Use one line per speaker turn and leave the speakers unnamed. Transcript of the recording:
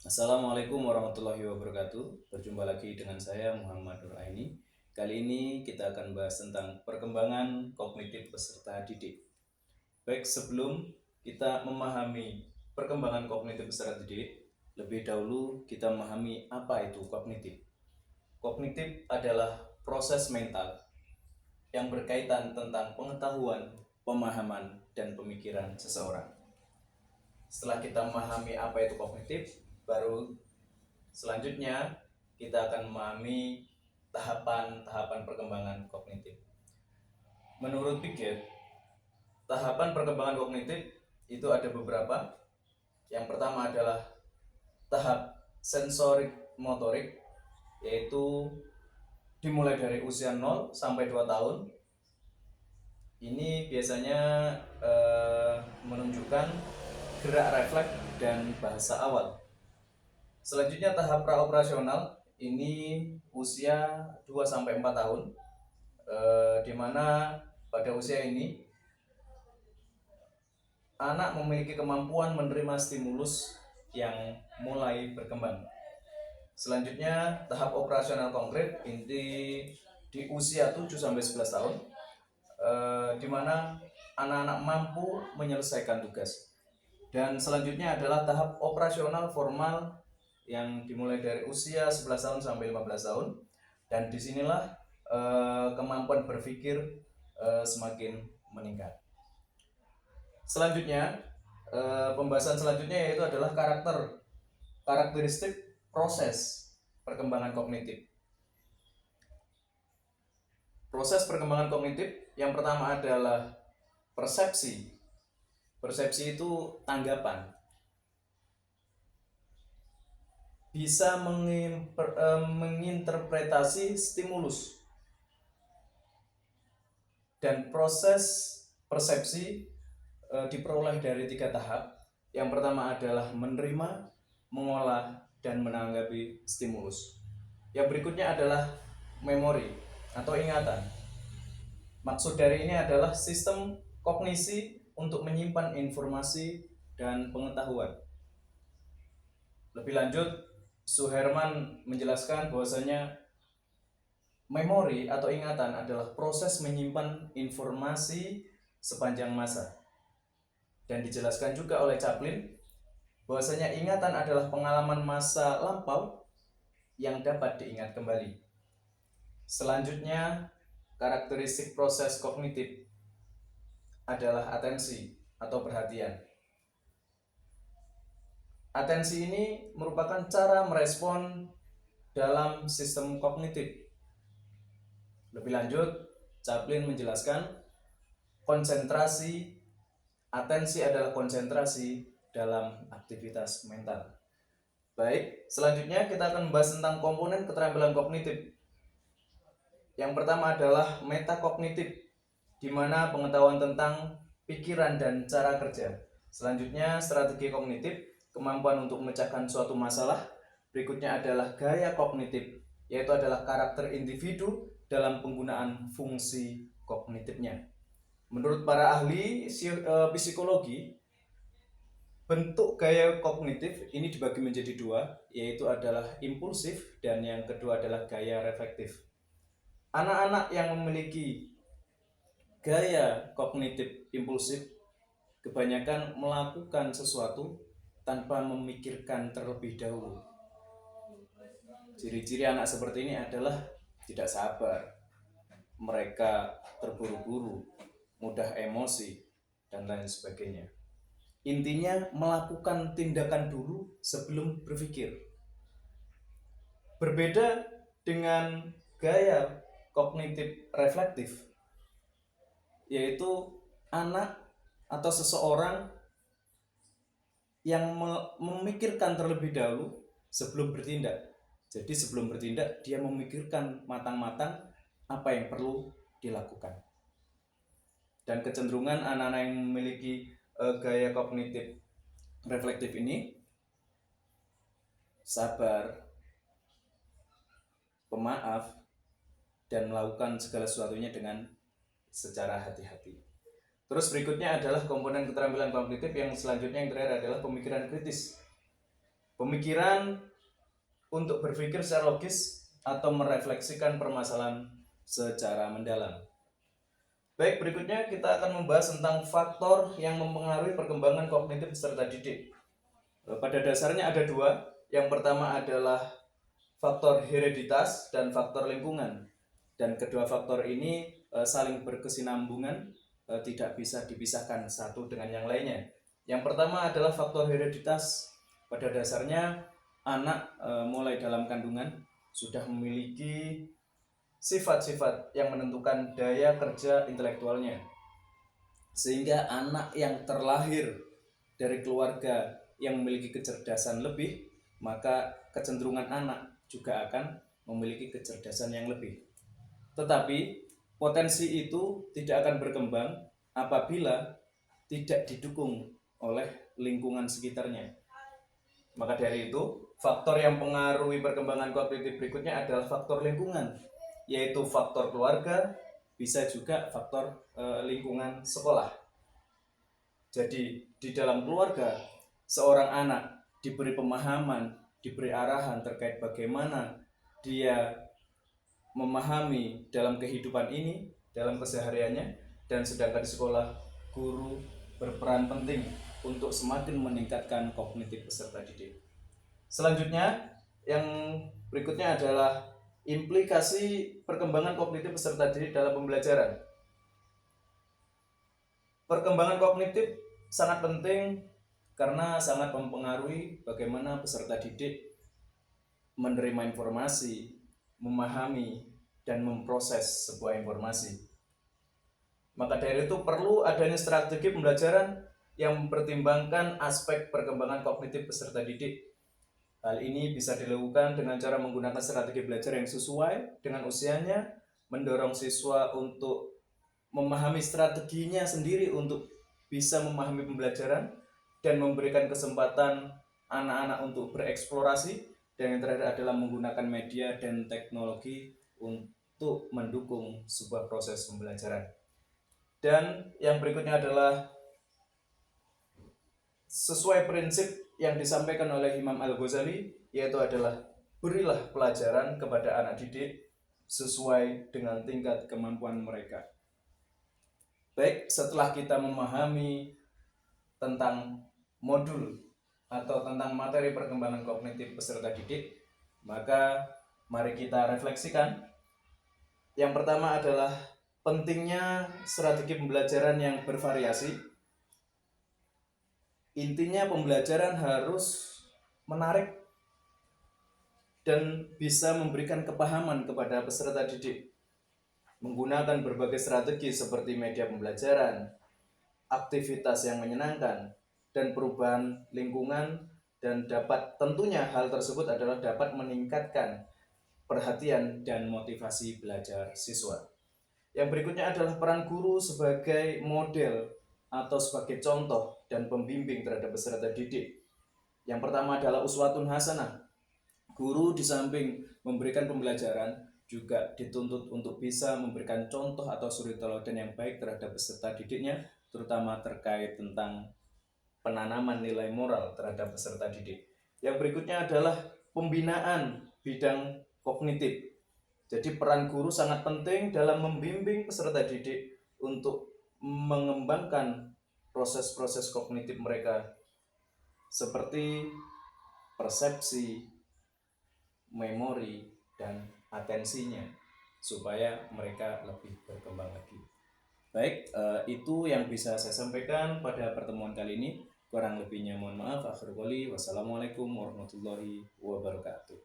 Assalamualaikum warahmatullahi wabarakatuh. Berjumpa lagi dengan saya Muhammad Nur Aini. Kali ini kita akan bahas tentang perkembangan kognitif peserta didik. Baik, sebelum kita memahami perkembangan kognitif peserta didik, lebih dahulu kita memahami apa itu kognitif. Kognitif adalah proses mental yang berkaitan tentang pengetahuan, pemahaman, dan pemikiran seseorang. Setelah kita memahami apa itu kognitif, baru selanjutnya kita akan memahami tahapan-tahapan perkembangan kognitif. Menurut Piaget, tahapan perkembangan kognitif itu ada beberapa. Yang pertama adalah tahap sensorik motorik, yaitu dimulai dari usia 0 sampai 2 tahun. Ini biasanya menunjukkan gerak refleks dan bahasa awal. Selanjutnya tahap praoperasional, ini usia 2 sampai 4 tahun, di mana pada usia ini anak memiliki kemampuan menerima stimulus yang mulai berkembang. Selanjutnya tahap operasional konkret ini di usia 7 sampai 11 tahun, di mana anak-anak mampu menyelesaikan tugas. Dan selanjutnya adalah tahap operasional formal yang dimulai dari usia 11 tahun sampai 15 tahun, dan disinilah kemampuan berpikir semakin meningkat. Selanjutnya, pembahasan selanjutnya yaitu adalah karakteristik proses perkembangan kognitif. Proses perkembangan kognitif yang pertama adalah persepsi. Persepsi itu tanggapan. Bisa menginterpretasi stimulus. Dan proses persepsi diperoleh dari 3 tahap. Yang pertama adalah menerima, mengolah, dan menanggapi stimulus. Yang berikutnya adalah memori atau ingatan. Maksud dari ini adalah sistem kognisi untuk menyimpan informasi dan pengetahuan. Lebih lanjut, Suherman menjelaskan bahwasanya memori atau ingatan adalah proses menyimpan informasi sepanjang masa. Dan dijelaskan juga oleh Chaplin bahwasanya ingatan adalah pengalaman masa lampau yang dapat diingat kembali. Selanjutnya, karakteristik proses kognitif adalah atensi atau perhatian. Atensi ini merupakan cara merespon dalam sistem kognitif. Lebih lanjut, Chaplin menjelaskan konsentrasi. Atensi adalah konsentrasi dalam aktivitas mental. Baik, selanjutnya kita akan membahas tentang komponen keterampilan kognitif. Yang pertama adalah metakognitif, di mana pengetahuan tentang pikiran dan cara kerja. Selanjutnya strategi kognitif, kemampuan untuk memecahkan suatu masalah. Berikutnya adalah gaya kognitif, yaitu adalah karakter individu dalam penggunaan fungsi kognitifnya. Menurut para ahli psikologi, bentuk gaya kognitif ini dibagi menjadi 2, yaitu adalah impulsif dan yang kedua adalah gaya reflektif. Anak-anak yang memiliki gaya kognitif impulsif kebanyakan melakukan sesuatu tanpa memikirkan terlebih dahulu. Ciri-ciri anak seperti ini adalah tidak sabar, mereka terburu-buru, mudah emosi, dan lain sebagainya. Intinya melakukan tindakan dulu sebelum berpikir. Berbeda dengan gaya kognitif reflektif, yaitu anak atau seseorang yang memikirkan terlebih dahulu sebelum bertindak. Jadi sebelum bertindak dia memikirkan matang-matang apa yang perlu dilakukan. Dan kecenderungan anak-anak yang memiliki gaya kognitif reflektif ini sabar, pemaaf, dan melakukan segala sesuatunya dengan secara hati-hati. Terus berikutnya adalah komponen keterampilan kognitif yang selanjutnya yang terakhir adalah pemikiran kritis. pemikiran untuk berpikir secara logis atau merefleksikan permasalahan secara mendalam. Baik, berikutnya kita akan membahas tentang faktor yang mempengaruhi perkembangan kognitif peserta didik. Pada dasarnya ada dua. Yang pertama adalah faktor hereditas dan faktor lingkungan. Dan kedua faktor ini saling berkesinambungan, tidak bisa dipisahkan satu dengan yang lainnya. Yang pertama adalah faktor hereditas. Pada dasarnya anak mulai dalam kandungan sudah memiliki sifat-sifat yang menentukan daya kerja intelektualnya. Sehingga anak yang terlahir dari keluarga yang memiliki kecerdasan lebih, maka kecenderungan anak juga akan memiliki kecerdasan yang lebih. Tetapi potensi itu tidak akan berkembang apabila tidak didukung oleh lingkungan sekitarnya. Maka dari itu, faktor yang mempengaruhi perkembangan kognitif berikutnya adalah faktor lingkungan, yaitu faktor keluarga, bisa juga faktor lingkungan sekolah. Jadi di dalam keluarga, seorang anak diberi pemahaman, diberi arahan terkait bagaimana dia memahami dalam kehidupan ini, dalam kesehariannya, dan sedangkan di sekolah, guru berperan penting untuk semakin meningkatkan kognitif peserta didik. Selanjutnya, yang berikutnya adalah implikasi perkembangan kognitif peserta didik dalam pembelajaran. Perkembangan kognitif sangat penting karena sangat mempengaruhi bagaimana peserta didik menerima informasi, memahami, dan memproses sebuah informasi. Maka dari itu perlu adanya strategi pembelajaran yang mempertimbangkan aspek perkembangan kognitif peserta didik. Hal ini bisa dilakukan dengan cara menggunakan strategi belajar yang sesuai dengan usianya, mendorong siswa untuk memahami strateginya sendiri untuk bisa memahami pembelajaran, dan memberikan kesempatan anak-anak untuk bereksplorasi, dan yang terakhir adalah menggunakan media dan teknologi untuk mendukung sebuah proses pembelajaran. Dan yang berikutnya adalah sesuai prinsip yang disampaikan oleh Imam Al-Ghazali, yaitu adalah berilah pelajaran kepada anak didik sesuai dengan tingkat kemampuan mereka. Baik, setelah kita memahami tentang modul atau tentang materi perkembangan kognitif peserta didik, maka mari kita refleksikan. Yang pertama adalah pentingnya strategi pembelajaran yang bervariasi. Intinya pembelajaran harus menarik dan bisa memberikan kepahaman kepada peserta didik. Menggunakan berbagai strategi seperti media pembelajaran, aktivitas yang menyenangkan, dan perubahan lingkungan, dan tentunya hal tersebut adalah dapat meningkatkan perhatian dan motivasi belajar siswa. Yang berikutnya adalah peran guru sebagai model atau sebagai contoh dan pembimbing terhadap peserta didik. Yang pertama adalah uswatun hasanah. Guru di samping memberikan pembelajaran juga dituntut untuk bisa memberikan contoh atau suri teladan yang baik terhadap peserta didiknya, terutama terkait tentang penanaman nilai moral terhadap peserta didik. Yang berikutnya adalah pembinaan bidang kognitif. Jadi peran guru sangat penting dalam membimbing peserta didik untuk mengembangkan proses-proses kognitif mereka seperti persepsi, memori, dan atensinya supaya mereka lebih berkembang lagi. Baik, itu yang bisa saya sampaikan pada pertemuan kali ini. Kurang lebihnya mohon maaf. Akhir qoli, wassalamualaikum warahmatullahi wabarakatuh.